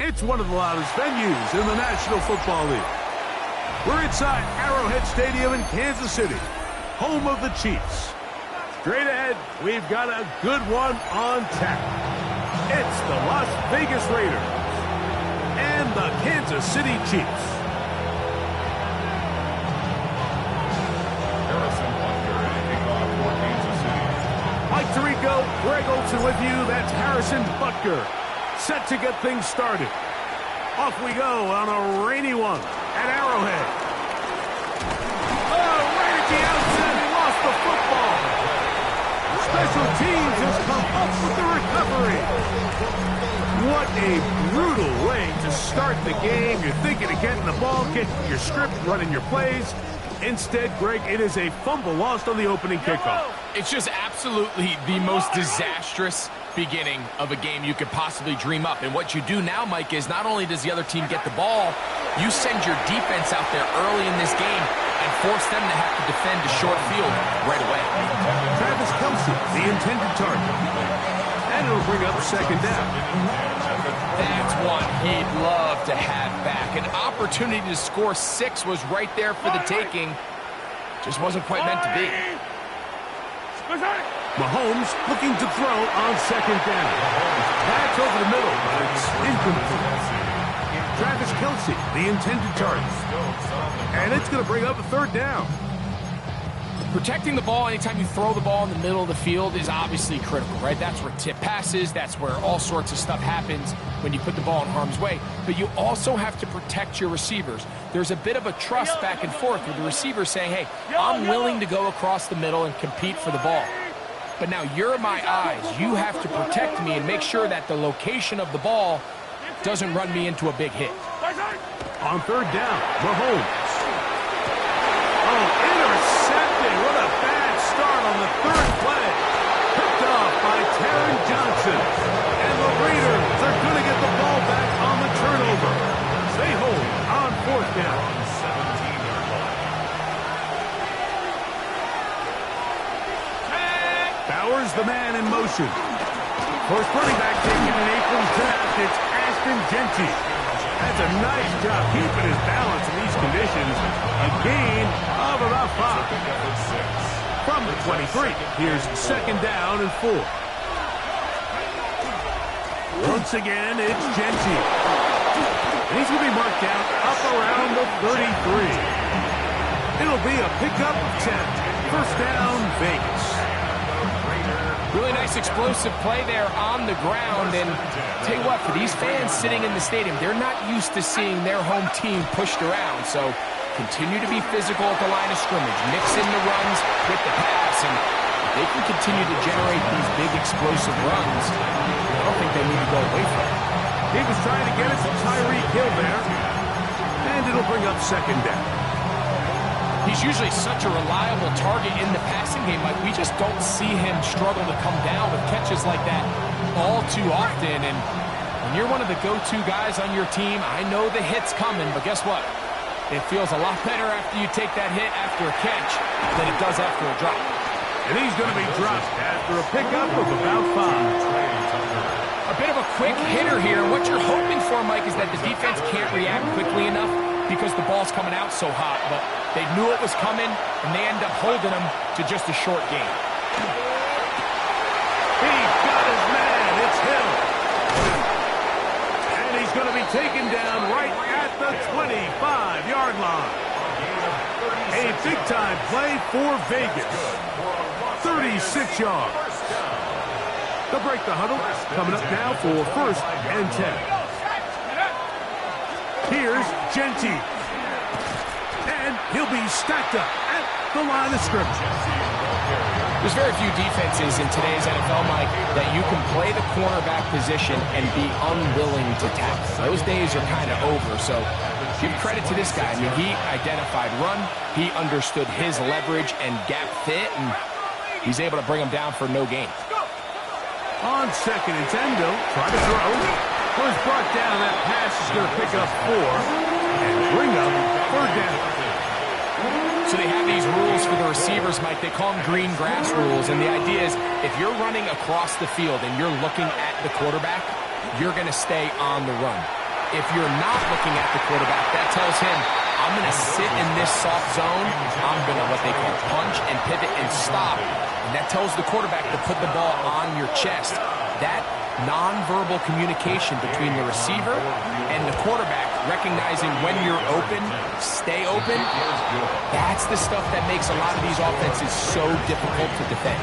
It's one of the loudest venues in the National Football League. We're inside Arrowhead Stadium in Kansas City, home of the Chiefs. Straight ahead, we've got a good one on tap. It's the Las Vegas Raiders and the Kansas City Chiefs. Harrison Butker, kickoff for Kansas City. Mike Tirico, Greg Olsen with you. That's Harrison Butker, set to get things started. Off we go on a rainy one at Arrowhead. Oh, right at the outset, he lost the football. Special teams has come up with the recovery. What a brutal way to start the game. You're thinking of getting the ball, getting your script, running your plays. Instead, Greg, it is a fumble lost on the opening kickoff. It's just absolutely the most disastrous beginning of a game you could possibly dream up. And what you do now, Mike, is not only does the other team get the ball, you send your defense out there early in this game and force them to have to defend a short field right away. Travis Kelce, the intended target. And it'll bring up second down. That's one he'd love to have back. An opportunity to score 6 was right there for the taking. Just wasn't quite meant to be. Mahomes looking to throw on second down. Pass over the middle, but it's incomplete. Travis Kelce, the intended target. And it's going to bring up a third down. Protecting the ball anytime you throw the ball in the middle of the field is obviously critical, right? That's where tip passes, that's where all sorts of stuff happens when you put the ball in harm's way. But you also have to protect your receivers. There's a bit of a trust back and forth with the receiver saying, hey, I'm willing to go across the middle and compete for the ball. But now you're my eyes. You have to protect me and make sure that the location of the ball doesn't run me into a big hit. On third down, Mahomes. Oh, intercepted. What a bad start on the third play. Picked off by Taron Johnson. And the Raiders are going to get the ball back on the turnover. They hold on fourth down. Bowers, the man in motion. First running back taken in April's draft, it's Ashton Jeanty. That's a nice job keeping his balance in these conditions. A gain of about 5. From the 23, here's second down and 4. Once again, it's Jeanty. And he's going to be marked down up around the 33. It'll be a pickup of 10. First down, Vegas. Really nice explosive play there on the ground. And tell you what, for these fans sitting in the stadium, they're not used to seeing their home team pushed around. So continue to be physical at the line of scrimmage. Mix in the runs with the pass. And if they can continue to generate these big explosive runs, I don't think they need to go away from it. He was trying to get it to Tyreek Hill there. And it'll bring up second down. He's usually such a reliable target in the passing game. Like, we just don't see him struggle to come down with catches like that all too often. And when you're one of the go-to guys on your team, I know the hit's coming, but guess what? It feels a lot better after you take that hit after a catch than it does after a drop. And he's going to be dropped after a pickup of about 5. A bit of a quick hitter here. What you're hoping for, Mike, is that the defense can't react quickly enough because the ball's coming out so hot. But they knew it was coming, and they end up holding them to just a short game. He got his man. It's Hill. And he's going to be taken down right at the 25-yard line. A big-time play for Vegas. 36 yards. They'll break the huddle. Coming up now for first and 10. Here's Jeanty. And he'll be stacked up at the line of scrimmage. There's very few defenses in today's NFL, Mike, that you can play the cornerback position and be unwilling to tackle. Those days are kind of over, so give credit to this guy. I mean, he identified run, he understood his leverage and gap fit, and he's able to bring him down for no gain. On second and 10, Bill, try to throw. Was brought down. That pass is going to pick up 4 and bring up third down. So they have these rules for the receivers, Mike. They call them green grass rules, and the idea is if you're running across the field and you're looking at the quarterback, you're going to stay on the run. If you're not looking at the quarterback, that tells him, I'm going to sit in this soft zone. I'm going to what they call punch and pivot and stop. And that tells the quarterback to put the ball on your chest. That nonverbal communication between the receiver and the quarterback, recognizing when you're open, stay open, that's the stuff that makes a lot of these offenses so difficult to defend.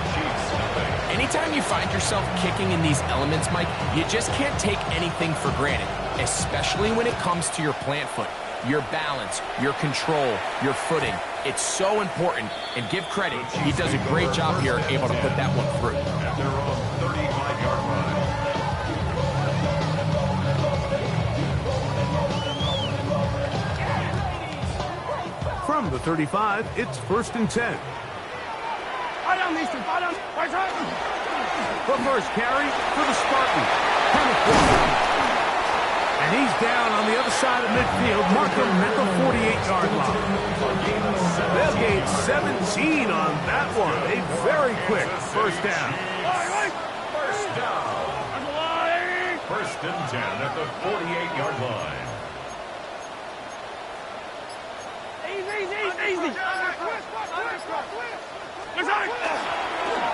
Anytime you find yourself kicking in these elements, Mike, you just can't take anything for granted, especially when it comes to your plant foot, your balance, your control, your footing. It's so important, and give credit, he does a great job here able to put that one through. At their own 35-yard line. From the 35, it's 1st and 10. The first carry for the Spartans. And he's down on the other side of midfield, marking at the 48-yard line. They'll gain 17 on that one. A very quick first down. First down. 1st and 10 at the 48-yard line.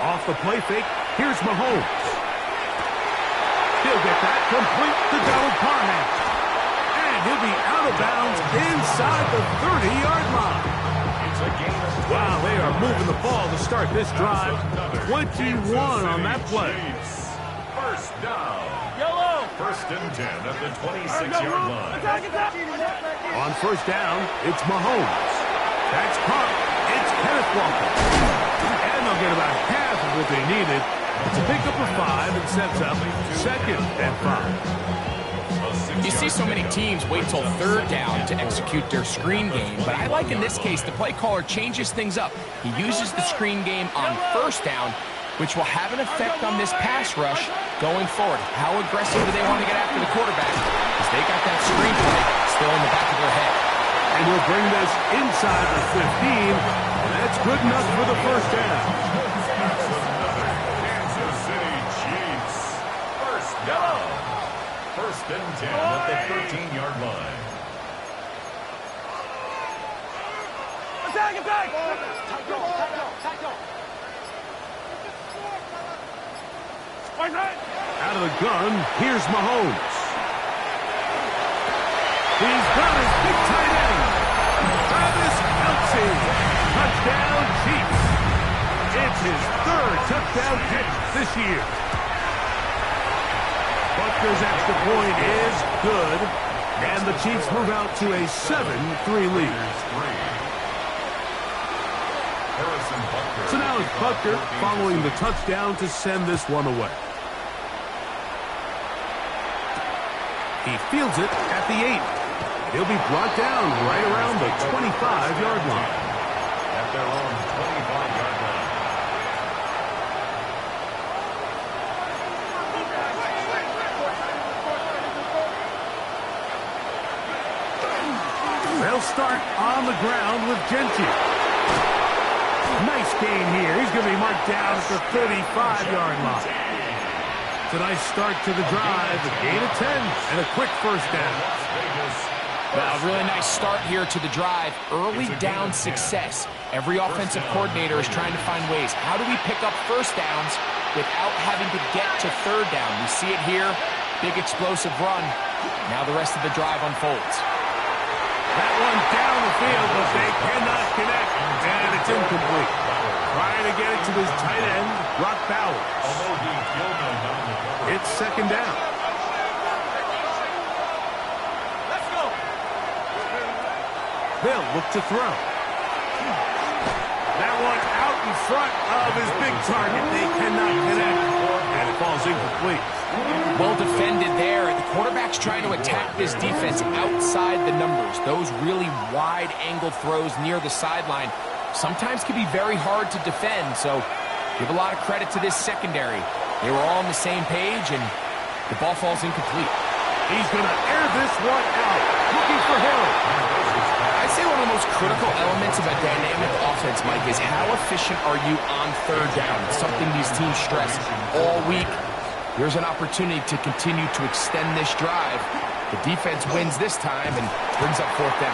Off the play fake, here's Mahomes. He'll get that complete to Donald Parham. And he'll be out of bounds inside the 30-yard line. Wow, they are moving the ball to start this drive. 21 on that play. First down. 1st and 10 at the 26-yard line. On first down, it's Mahomes. That's caught. It's Kenneth Walker. And they'll get about half of what they needed to pick up a 5 and sets up 2nd and 5. You see so many teams wait till 3rd down to execute their screen game, but I like in this case the play caller changes things up. He uses the screen game on 1st down, which will have an effect on this pass rush going forward. How aggressive do they want to get after the quarterback? Because they got that screen play still in the back of their head. And we'll bring this inside the 15. That's good enough for the first down. Kansas City Chiefs. First down. 1st and 10 at the 13-yard line. Out of the gun, here's Mahomes. He's got his big tight end, Travis Kelce. Touchdown, Chiefs. It's his 3rd touchdown catch this year. Butker's extra point is good, and the Chiefs move out to a 7-3 lead. So now it's Butker following the touchdown to send this one away. He fields it at the 8. He'll be brought down right around the 25-yard line. At their own 25-yard line. They'll start on the ground with Gentry. Nice gain here. He's going to be marked down at the 35-yard line. It's a nice start to the drive. A gain of 10 and a quick first down. Well, a really nice start here to the drive. Early down success. Every offensive coordinator is trying to find ways. How do we pick up first downs without having to get to 3rd down? We see it here. Big explosive run. Now the rest of the drive unfolds. That one down the field, but they cannot connect. And it's incomplete. Trying to get it to his tight end, Brock Bowers. It's 2nd down. They'll look to throw. That one out in front of his big target. They cannot connect. And it falls incomplete. Well defended there. The quarterback's trying to attack this defense outside the numbers. Those really wide-angle throws near the sideline sometimes can be very hard to defend. So give a lot of credit to this secondary. They were all on the same page, and the ball falls incomplete. He's going to air this one out. Looking for Hill. I'd say one of the most critical elements of a dynamic offense, Mike, is how efficient are you on 3rd down? It's something these teams stress all week. Here's an opportunity to continue to extend this drive. The defense wins this time and brings up fourth down.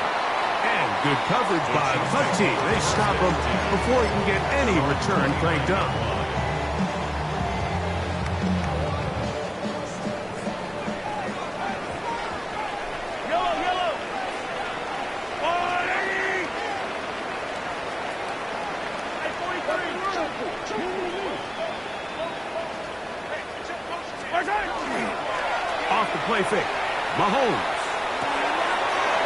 And good coverage by the punt team. They stop him before he can get any return cranked up. Off the play fake. Mahomes.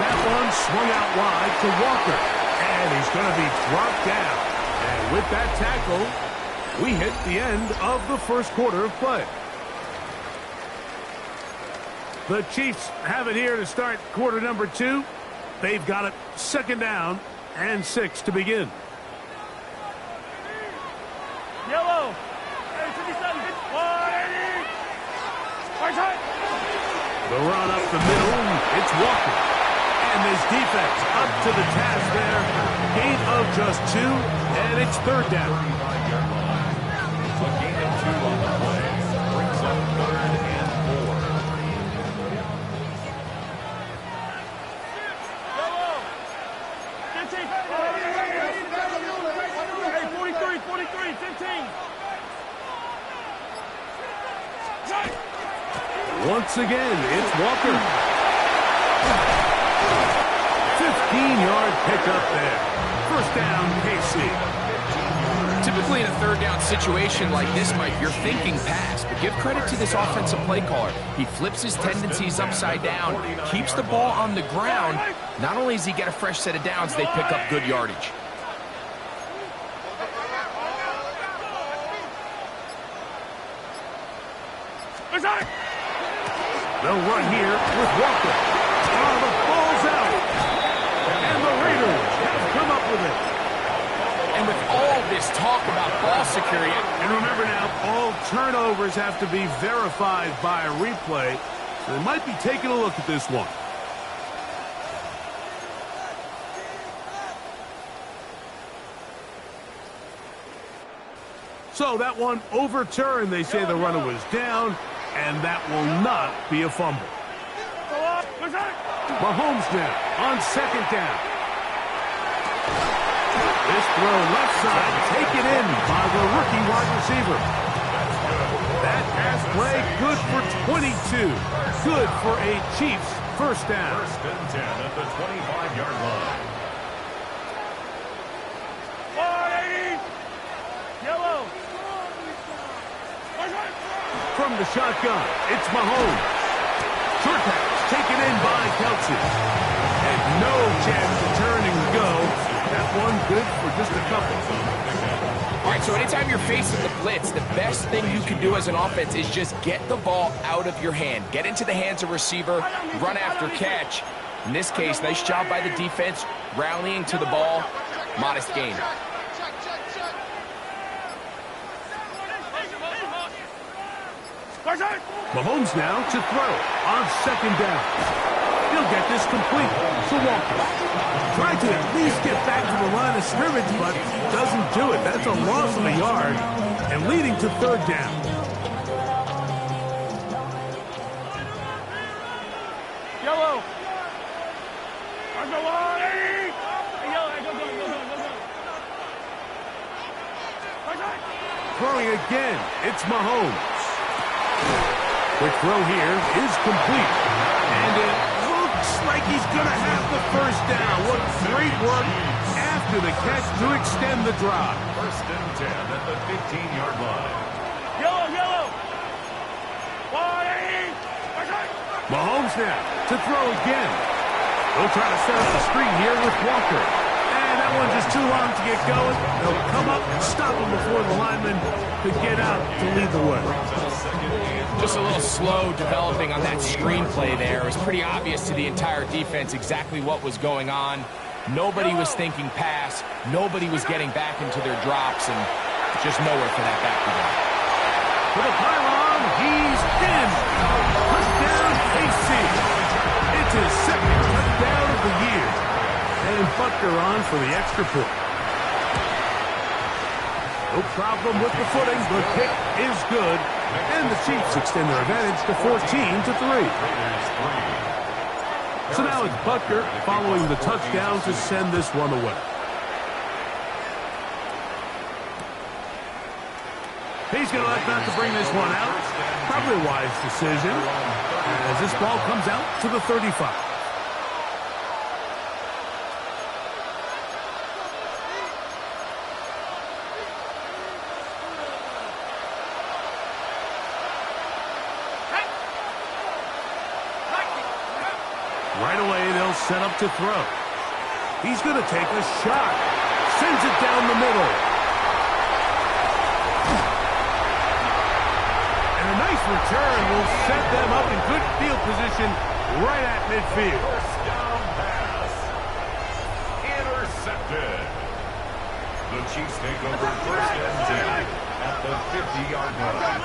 That one swung out wide to Walker. And he's going to be dropped down. And with that tackle, we hit the end of the first quarter of play. The Chiefs have it here to start quarter number 2. They've got it second down and 6 to begin. Yellow. The run up the middle, it's Walker. And this defense up to the task there. Gain of just 2, and it's third down. A gain of 2 on the play. Brings up 3rd and 4. 43, 15. Once again, it's Walker. 15-yard pickup there. First down, KC. Typically in a third down situation like this, Mike, you're thinking pass, but give credit to this offensive play caller. He flips his tendencies upside down, keeps the ball on the ground. Not only does he get a fresh set of downs, they pick up good yardage. They'll run here with Walker. Oh, the ball's out. And the Raiders have come up with it. And with all this talk about ball security, And remember now, all turnovers have to be verified by a replay. So they might be taking a look at this one. So that one overturned. They say the runner was down, and that will not be a fumble. Mahomes now on second down. This throw left side, taken in by the rookie wide receiver. That pass play good for 22. Good for a Chiefs first down. 1st and 10 at the 25-yard line. Yellow. From the shotgun, it's Mahomes. Short pass taken in by Kelce. And no chance to turn and go. That one good for just a couple. all right, so anytime you're facing the blitz, the best thing you can do as an offense is just get the ball out of your hand. Get into the hands of receiver, run after catch. In this case, nice job by the defense, rallying to the ball. Modest gain. Mahomes now to throw on second down. He'll get this complete to Walker. Trying to at least get back to the line of scrimmage, but doesn't do it. That's a loss of a yard and leading to third down. Yellow. Throwing again, it's Mahomes. Quick throw here is complete. And it looks like he's going to have the first down. What great work after the catch to extend the drive. 1st and 10 at the 15-yard line. Yellow. Mahomes now to throw again. They'll try to set up the screen here with Walker. And that one just too long to get going. They'll come up and stop him before the lineman could get out to lead the way. Just a little slow developing on that screenplay there. It was pretty obvious to the entire defense exactly what was going on. Nobody was thinking pass. Nobody was getting back into their drops, and just nowhere for that back to go. For the pylon, he's in. Touchdown, KC. It's his second touchdown of the year. And Butker on for the extra point. No problem with the footing. The kick is good. And the Chiefs extend their advantage to 14-3. So now it's Butker following the touchdown to send this one away. He's going to elect not to bring this one out. Probably a wise decision as this ball comes out to the 35. Right away, they'll set up to throw. He's going to take a shot. Sends it down the middle. And a nice return will set them up in good field position right at midfield. First down pass. Intercepted. The Chiefs take over first and 10 at the 50-yard line.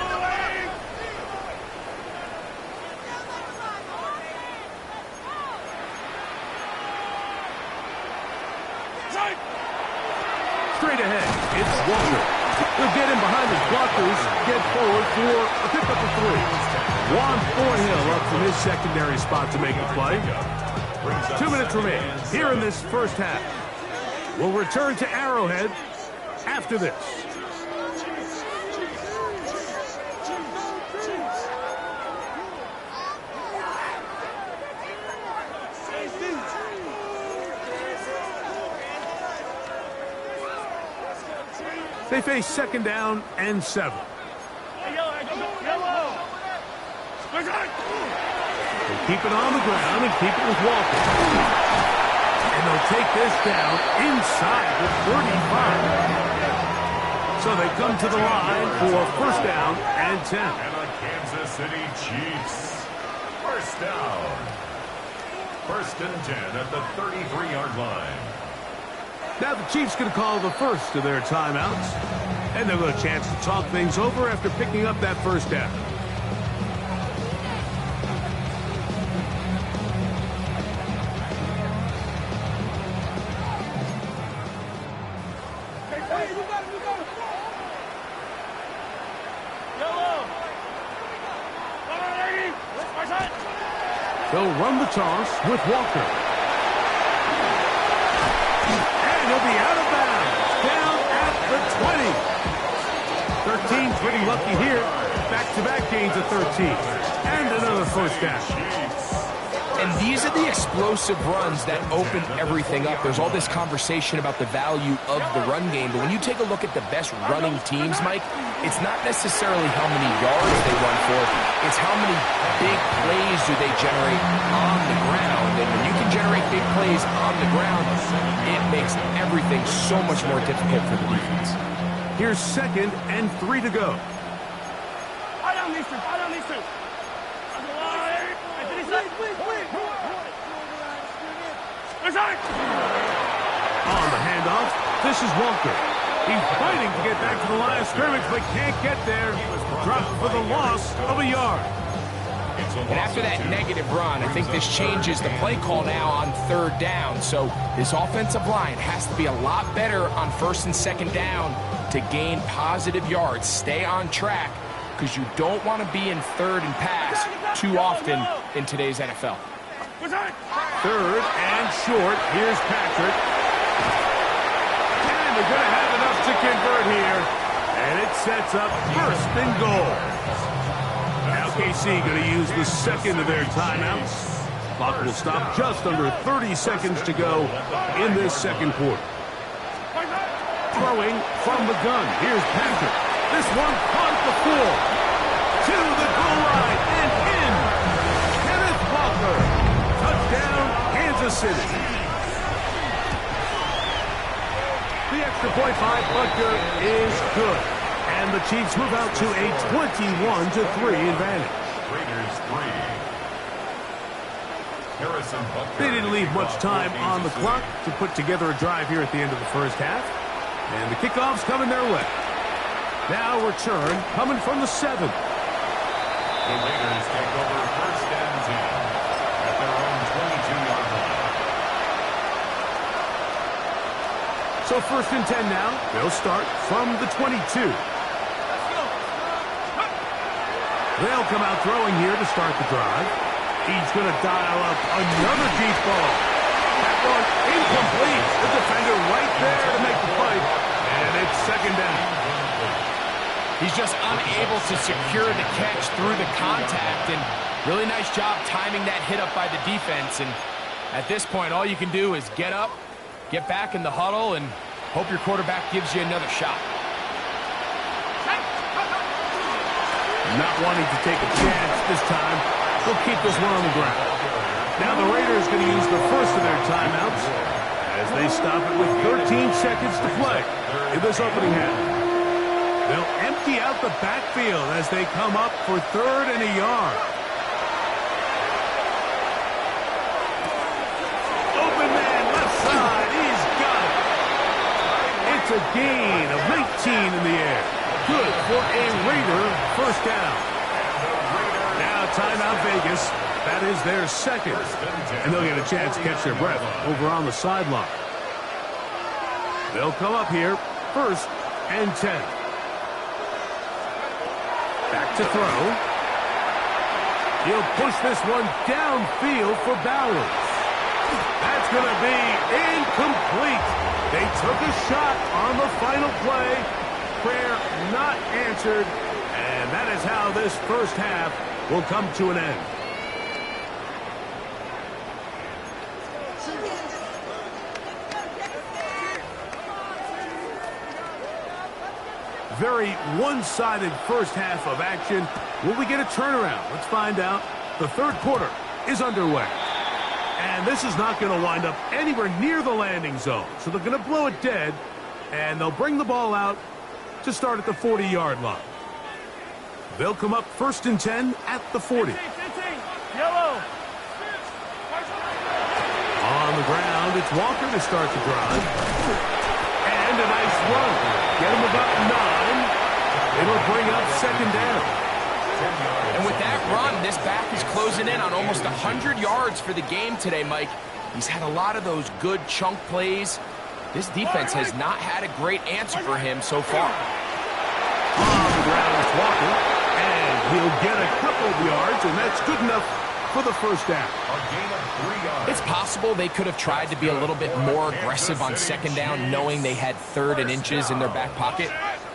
Straight ahead, it's Walker. He'll get in behind his blockers, get forward for a pickup of 3. Juan Thornhill up from his secondary spot to make the play. 2 minutes remain here in this first half. We'll return to Arrowhead after this. They face second down and 7. Yellow. They keep it on the ground and keep it with Walker. And they'll take this down inside the 35. So they come to the line for first down and 10. And the Kansas City Chiefs. First down. First and 10 at the 33-yard line. Now the Chiefs going to call the first of their timeouts. And they'll get a chance to talk things over after picking up that first down. They'll run the toss with Walker. And he'll be out of bounds. Down at the 20. 13 pretty lucky here. Back-to-back gains of 13. And another first down. And these are the explosive runs that open everything up. There's all this conversation about the value of the run game, but when you take a look at the best running teams, Mike, it's not necessarily how many yards they run for, it's how many big plays do they generate on the ground. And when you can generate big plays on the ground, it makes everything so much more difficult for the defense. Here's second and 3 to go. I don't need to. On the handoff, this is Walker. He's fighting to get back to the line of scrimmage, but can't get there. Dropped for the loss of a yard. And after that negative run, I think this changes the play call now on third down. So this offensive line has to be a lot better on first and second down to gain positive yards. Stay on track because you don't want to be in third and pass too often in today's NFL. Third and short. Here's Patrick. And they're going to have enough to convert here. And it sets up first and goal. Now KC going to use the second of their timeouts. Clock will stop just under 30 seconds to go in this second quarter. Throwing from the gun. Here's Patrick. This one caught at the 4. To the goal line and in. Kenneth Walker. Touchdown, Kansas City. The extra point by Butker is good. And the Chiefs move out to a 21-3 advantage. Raiders 3. Harrison Butker. They didn't leave much time on the clock to put together a drive here at the end of the first half. And the kickoff's coming their way. Now return coming from the 7. The Raiders take over first and 10 at their own 22-yard line. So first and 10 now. They'll start from the 22. They'll come out throwing here to start the drive. He's going to dial up another deep ball. That one incomplete. The defender right there to make the play. And it's second down. He's just unable to secure the catch through the contact, and really nice job timing that hit up by the defense. And at this point, all you can do is get up, get back in the huddle, and hope your quarterback gives you another shot. Not wanting to take a chance this time, they'll keep this one on the ground. Now the Raiders going to use the first of their timeouts as they stop it with 13 seconds to play in this opening half. They'll empty out the backfield as they come up for 3rd and a yard. Open man, left side, he's got it. It's a gain of 19 in the air. Good for a Raider first down. Now timeout Vegas. That is their second. And they'll get a chance to catch their breath over on the sideline. They'll come up here, 1st and 10. Back to throw. He'll push this one downfield for Bowers. That's going to be incomplete. They took a shot on the final play. Prayer not answered. And that is how this first half will come to an end. Very one-sided first half of action. Will we get a turnaround? Let's find out. The 3rd quarter is underway. And this is not going to wind up anywhere near the landing zone. So they're going to blow it dead, and they'll bring the ball out to start at the 40-yard line. They'll come up 1st and 10 at the 40. Yellow. On the ground, it's Walker to start the drive. And a nice run. Get him about 9. It'll bring up 2nd down. And with that run, this back is closing in on almost 100 yards for the game today, Mike. He's had a lot of those good chunk plays. This defense has not had a great answer for him so far. On the ground, it's Walker. And he'll get a couple of yards, and that's good enough for the first down. A gain of 3 yards. It's possible they could have tried to be a little bit more aggressive on 2nd down, knowing they had 3rd and inches in their back pocket.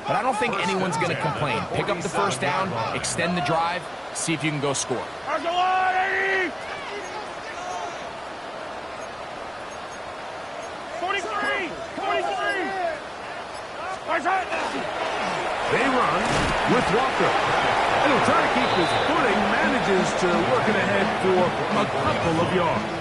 But I don't think anyone's going to complain. Pick up the first down, extend the drive, see if you can go score. 43! They run with Walker. And he'll try to keep his footing, manages to work it ahead for a couple of yards.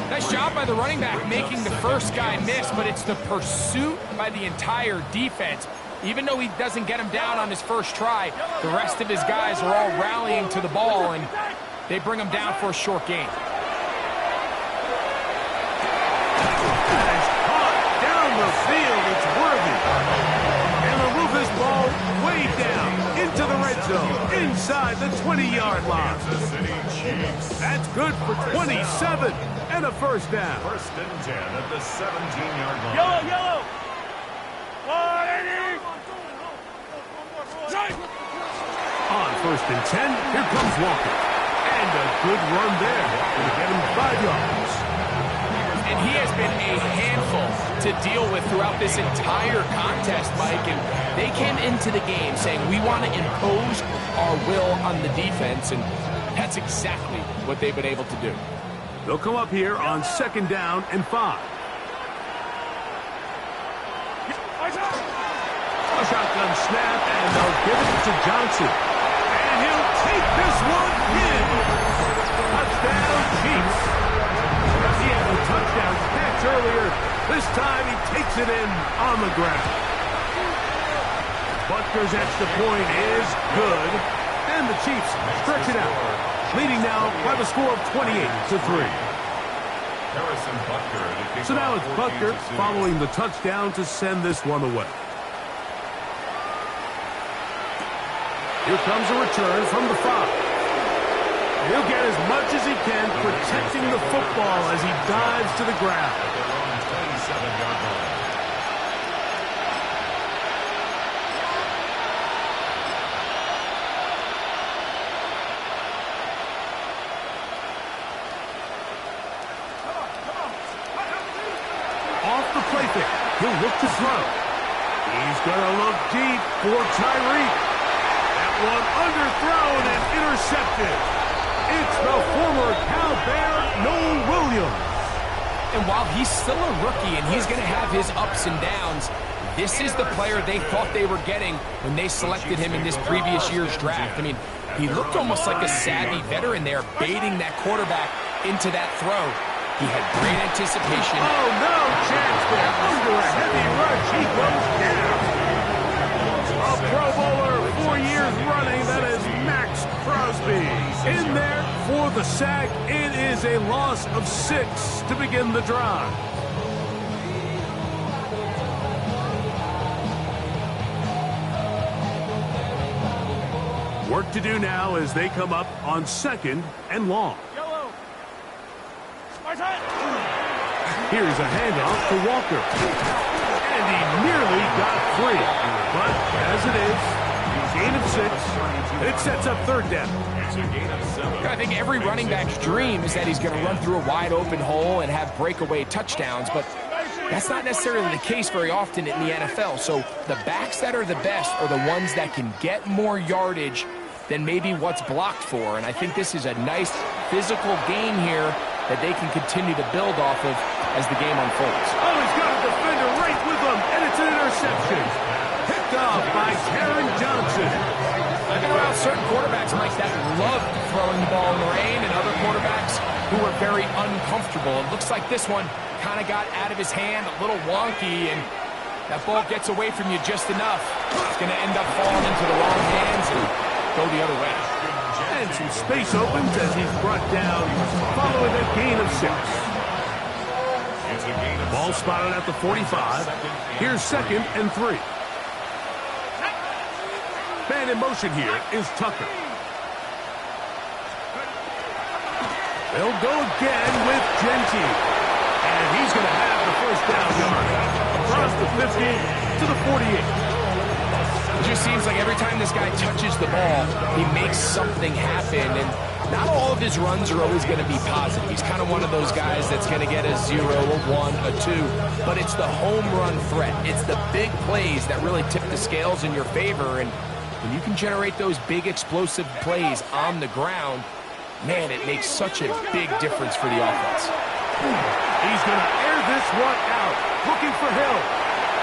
Nice job by the running back making the first guy miss, but it's the pursuit by the entire defense. Even though he doesn't get him down on his first try, the rest of his guys are all rallying to the ball, and they bring him down for a short gain. That is caught down the field. It's Worthy. And they'll move this ball way down into the red zone, inside the 20-yard line. That's good for 27 and a first down. 1st and 10 at the 17-yard line. Yellow! 180! On 1st and 10, here comes Walker. And a good run there. Going to get him 5 yards. And he has been a handful to deal with throughout this entire contest, Mike. And they came into the game saying, we want to impose our will on the defense. And that's exactly what they've been able to do. They'll come up here on 2nd down and 5. A shotgun snap, and they'll give it to Johnson. And he'll take this one in. Touchdown, Chiefs. He had a touchdown catch earlier. This time he takes it in on the ground. Butker's extra point is good. And the Chiefs stretch it out, leading now by the score of 28-3. Harrison Butker. So now it's Butker following the touchdown to send this one away. Here comes a return from the 5. He'll get as much as he can, protecting the football as he dives to the ground. He'll look to throw. He's going to look deep for Tyreek. That one underthrown and intercepted. It's the former Cal Bear, Noel Williams. And while he's still a rookie and he's going to have his ups and downs, this is the player they thought they were getting when they selected him in this previous year's draft. I mean, he looked almost like a savvy veteran there, baiting that quarterback into that throw. He had great anticipation. Oh, no chance there. Under a heavy rush, he goes down. A Pro Bowler 4 years running, that is Max Crosby. In there for the sack. It is a loss of 6 to begin the drive. Work to do now as they come up on 2nd and long. Yellow. Spartan. Here's a handoff to Walker. And he nearly got free. But as it is, gain of 6. It sets up 3rd down. It's a gain of 7. I think every running back's dream is that he's going to run through a wide open hole and have breakaway touchdowns, but that's not necessarily the case very often in the NFL. So the backs that are the best are the ones that can get more yardage than maybe what's blocked for. And I think this is a nice physical game here that they can continue to build off of as the game unfolds. Oh, he's got a defender right with him, and it's an interception. Picked off by Taron Johnson. I've been around certain quarterbacks, Mike, that love throwing the ball in the rain, and other quarterbacks who are very uncomfortable. It looks like this one kind of got out of his hand, a little wonky, and that ball gets away from you just enough. It's going to end up falling into the wrong hands and go the other way. And some space opens as he's brought down following a gain of 6. It's a gain of Ball spotted at the 45. Here's 2nd and 3. Man in motion here is Tucker. They'll go again with Genty. And he's going to have the 1st down yard. Across the 50 to the 48. It just seems like every time this guy touches the ball, he makes something happen. And not all of his runs are always going to be positive. He's kind of one of those guys that's going to get a 0, a 1, a 2. But it's the home run threat. It's the big plays that really tip the scales in your favor. And when you can generate those big explosive plays on the ground, man, it makes such a big difference for the offense. He's going to air this one out, looking for Hill.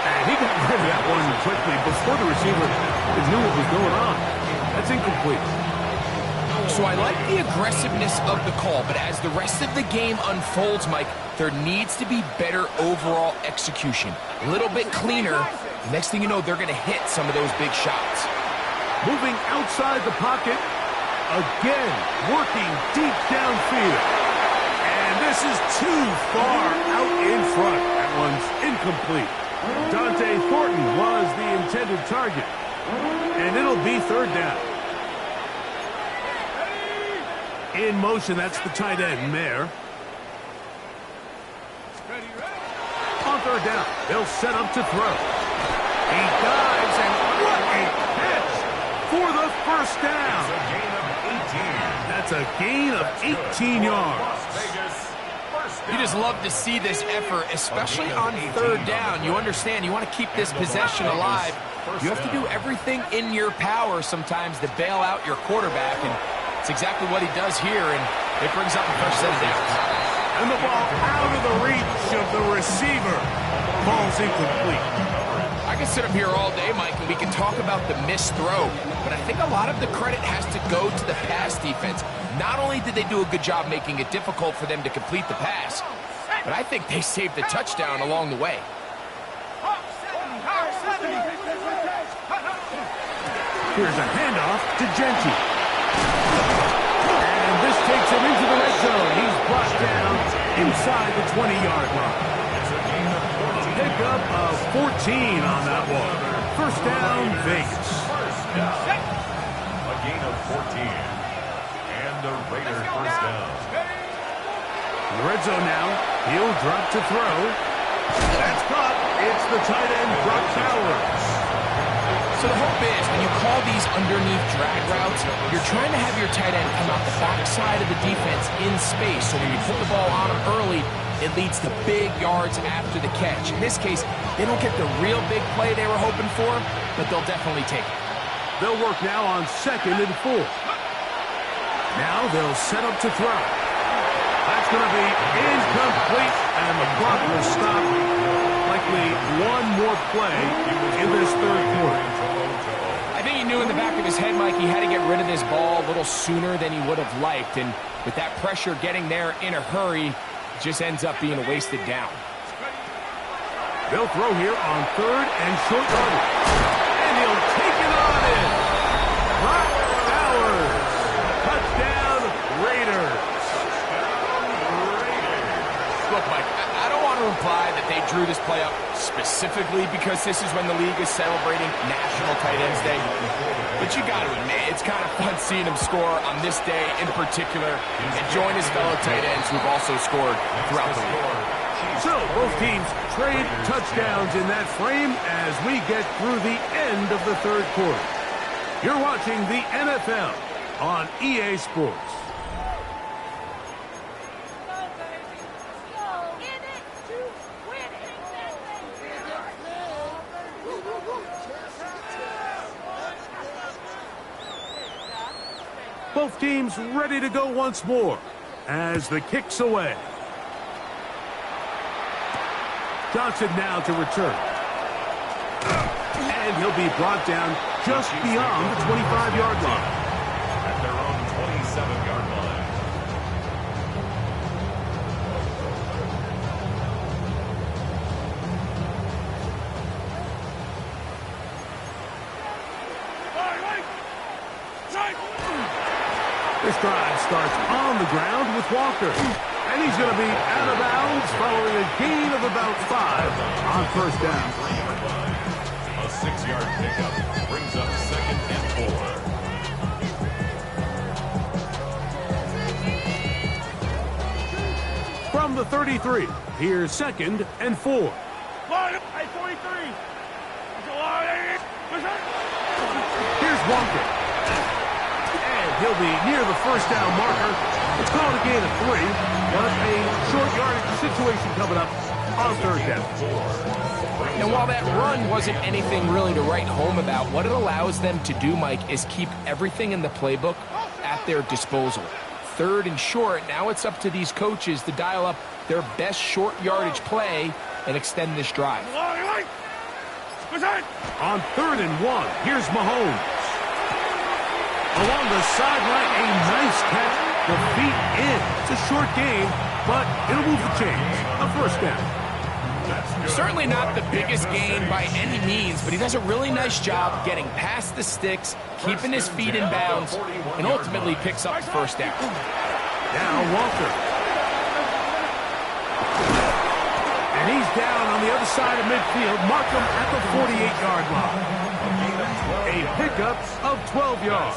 And he got rid of that one quickly before the receiver knew what was going on. That's incomplete. So I like the aggressiveness of the call, but as the rest of the game unfolds, Mike, there needs to be better overall execution. A little bit cleaner. Next thing you know, they're going to hit some of those big shots. Moving outside the pocket. Again, working deep downfield. And this is too far out in front. That one's incomplete. Dante Thornton was the intended target. And it'll be 3rd down. In motion, that's the tight end, Mayer. On 3rd down, they'll set up to throw. He dives, and what a catch for the 1st down. That's a gain of 18 yards. You just love to see this effort, especially on 3rd down. You understand, you want to keep this possession alive. You have to do everything in your power sometimes to bail out your quarterback, and it's exactly what he does here, and it brings up a first set of downs. And the ball out of the reach of the receiver. Ball's incomplete. I can sit up here all day, Mike, and we can talk about the missed throw, but I think a lot of the credit has to go to the pass defense. Not only did they do a good job making it difficult for them to complete the pass, but I think they saved the touchdown along the way. Here's a handoff to Genty. And this takes him into the red zone. He's brought down inside the 20-yard line. Pick up of 14 on that one. 1st down, Vegas. A gain of 14. And the Raiders 1st down. In the red zone now. He'll drop to throw. That's caught. It's the tight end, Brock Bowers. So the hope is when you call these underneath drag routes, you're trying to have your tight end come out the backside of the defense in space. So when you put the ball on him early, it leads to big yards after the catch. In this case, they don't get the real big play they were hoping for, but they'll definitely take it. They'll work now on 2nd and 4. Now they'll set up to throw. That's going to be incomplete, and the clock will stop. Likely one more play in this 3rd quarter. I think he knew in the back of his head, Mike, he had to get rid of this ball a little sooner than he would have liked. And with that pressure getting there in a hurry, it just ends up being a wasted down. They'll throw here on 3rd and short yardage. And he'll take it on in. Brock Bowers. Touchdown, Raiders. Look, Mike, I don't want to imply that they drew this play up specifically because this is when the league is celebrating National Tight Ends Day. But you got to admit, it's kind of fun seeing him score on this day in particular and join his fellow tight ends who've also scored throughout the league. So both teams trade touchdowns in that frame as we get through the end of the 3rd quarter. You're watching the NFL on EA Sports. Both teams ready to go once more as the kick's away. Johnson now to return. And he'll be brought down just beyond the 25-yard line. At their own 27-yard line. This drive starts on the ground with Walker. And he's going to be out of bounds following a gain of about 5 on 1st down. A 6-yard pickup brings up 2nd and 4. From the 33, here's 2nd and 4. Here's Walker. He'll be near the 1st down marker. It's called a gain of 3, but a short yardage situation coming up on 3rd down. And while that run wasn't anything really to write home about, what it allows them to do, Mike, is keep everything in the playbook at their disposal. 3rd and short, now it's up to these coaches to dial up their best short yardage play and extend this drive. On 3rd and 1, here's Mahomes. Along the sideline, a nice catch. The feet in. It's a short game, but it'll move the chains. A 1st down. Certainly not the biggest gain by any means, but he does a really nice job getting past the sticks, keeping his feet in bounds, and ultimately picks up the 1st down. Now Walker. And he's down on the other side of midfield. Mark him at the 48-yard line. A pickup of 12 yards.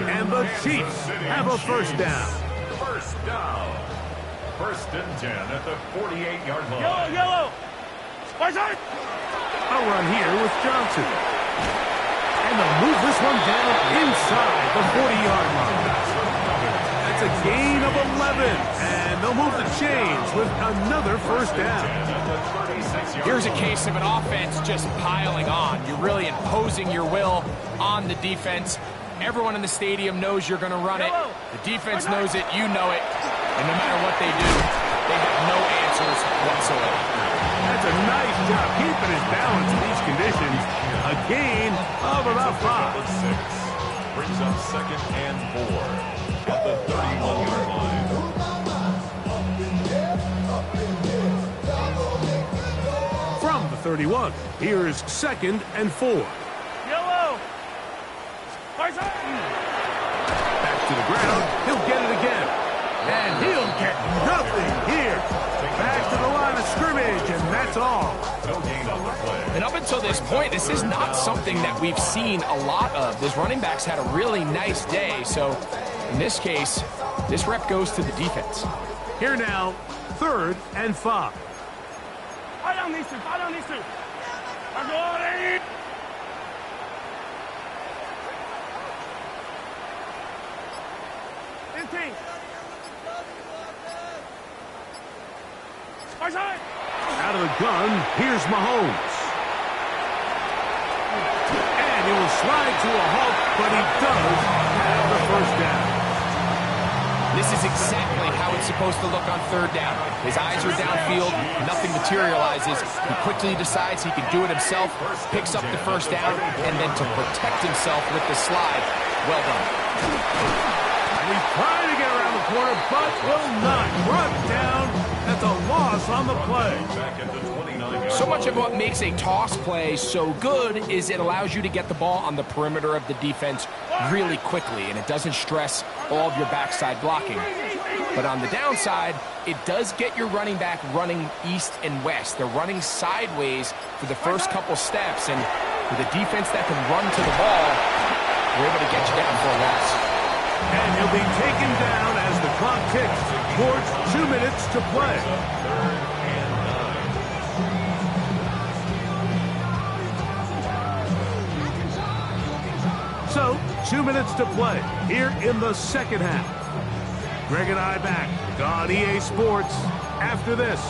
And the Chiefs have a 1st down. 1st down. 1st and 10 at the 48-yard line. Yellow. A run here with Johnson. And they'll move this one down inside the 40-yard line. That's a gain of 11. And they'll move the chains with another 1st down. Here's a case of an offense just piling on. You're really imposing your will on the defense. Everyone in the stadium knows you're going to run it. The defense knows it. You know it. And no matter what they do, they have no answers whatsoever. That's a nice job keeping his balance in these conditions. A gain of about 5. 6 brings up 2nd and 4 at the 31-yard line. From the 31, here's 2nd and 4. Yellow. Back to the ground. He'll get it again. And he'll get nothing here. Back to the line of scrimmage, and that's all. No gain on the play. And up until this point, this is not something that we've seen a lot of. This running back's had a really nice day. So in this case, this rep goes to the defense. Here now, 3rd and 5. Fight on these two. Out of the gun, here's Mahomes. And he will slide to a halt, but he does have the first down. This is exactly how it's supposed to look on third down. His eyes are downfield, nothing materializes. He quickly decides he can do it himself, picks up the first down, and then to protect himself with the slide. Well done. And he's trying to get around the corner, but will not. Brought down at the loss on the play. Back at the 29. So much of what makes a toss play so good is it allows you to get the ball on the perimeter of the defense really quickly, and it doesn't stress all of your backside blocking. But on the downside, it does get your running back running east and west. They're running sideways for the first couple steps, and with a defense that can run to the ball, we're able to get you down for a loss. And he'll be taken down as the clock ticks towards 2 minutes to play. So, 2 minutes to play here in the second half. Greg and I back on EA Sports after this.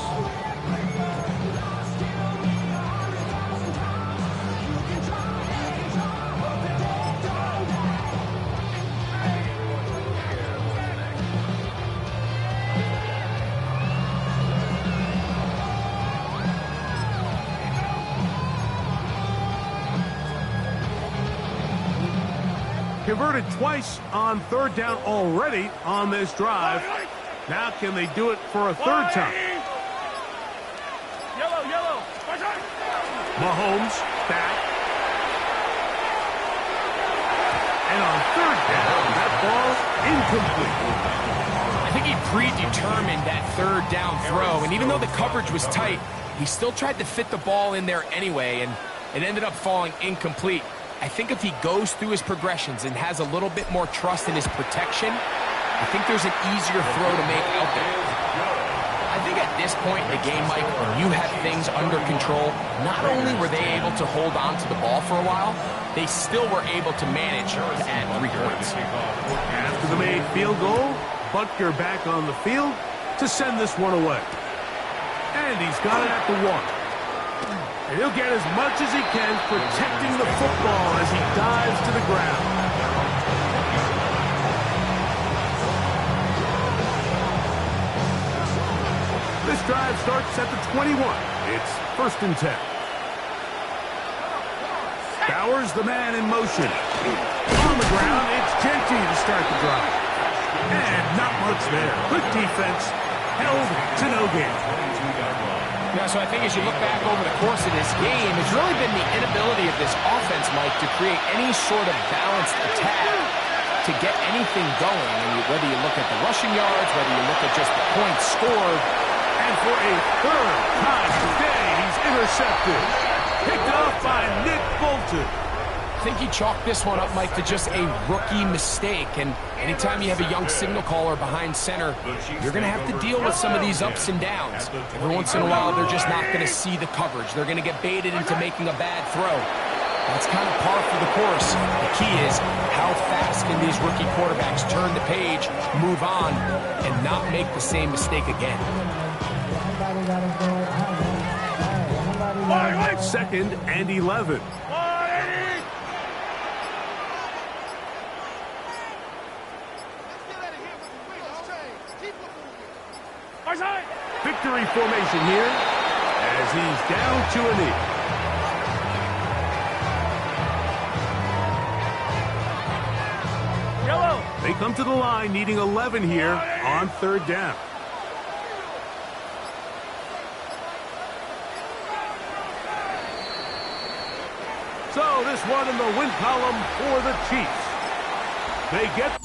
Converted twice on third down already on this drive. Now can they do it for a third time? Yellow. Mahomes back. And on third down, that ball incomplete. I think he predetermined that third down throw, and even though the coverage was tight, he still tried to fit the ball in there anyway, and it ended up falling incomplete. I think if he goes through his progressions and has a little bit more trust in his protection, I think there's an easier throw to make out there. I think at this point in the game, Mike, when you have things under control, not only were they able to hold on to the ball for a while, they still were able to manage to add 3 points. After the made field goal, Butker back on the field to send this one away. And he's got it at the 1. And he'll get as much as he can protecting the football as he dives to the ground. This drive starts at the 21. It's 1st and 10. Bowers, the man in motion. On the ground, it's Genty to start the drive. And not much there. Good defense. Held to no gain. Yeah, so I think as you look back over the course of this game, it's really been the inability of this offense, Mike, to create any sort of balanced attack to get anything going. And whether you look at the rushing yards, whether you look at just the points scored. And for a third time today, he's intercepted. Picked off by Nick Bolton. I think he chalked this one up, Mike, to just a rookie mistake. And anytime you have a young signal caller behind center, you're going to have to deal with some of these ups and downs. Every once in a while, they're just not going to see the coverage. They're going to get baited into making a bad throw. That's kind of par for the course. The key is how fast can these rookie quarterbacks turn the page, move on, and not make the same mistake again. 2nd and 11. Victory formation here as he's down to a knee. Yellow. They come to the line needing 11 here on third down. So this one in the win column for the Chiefs. They get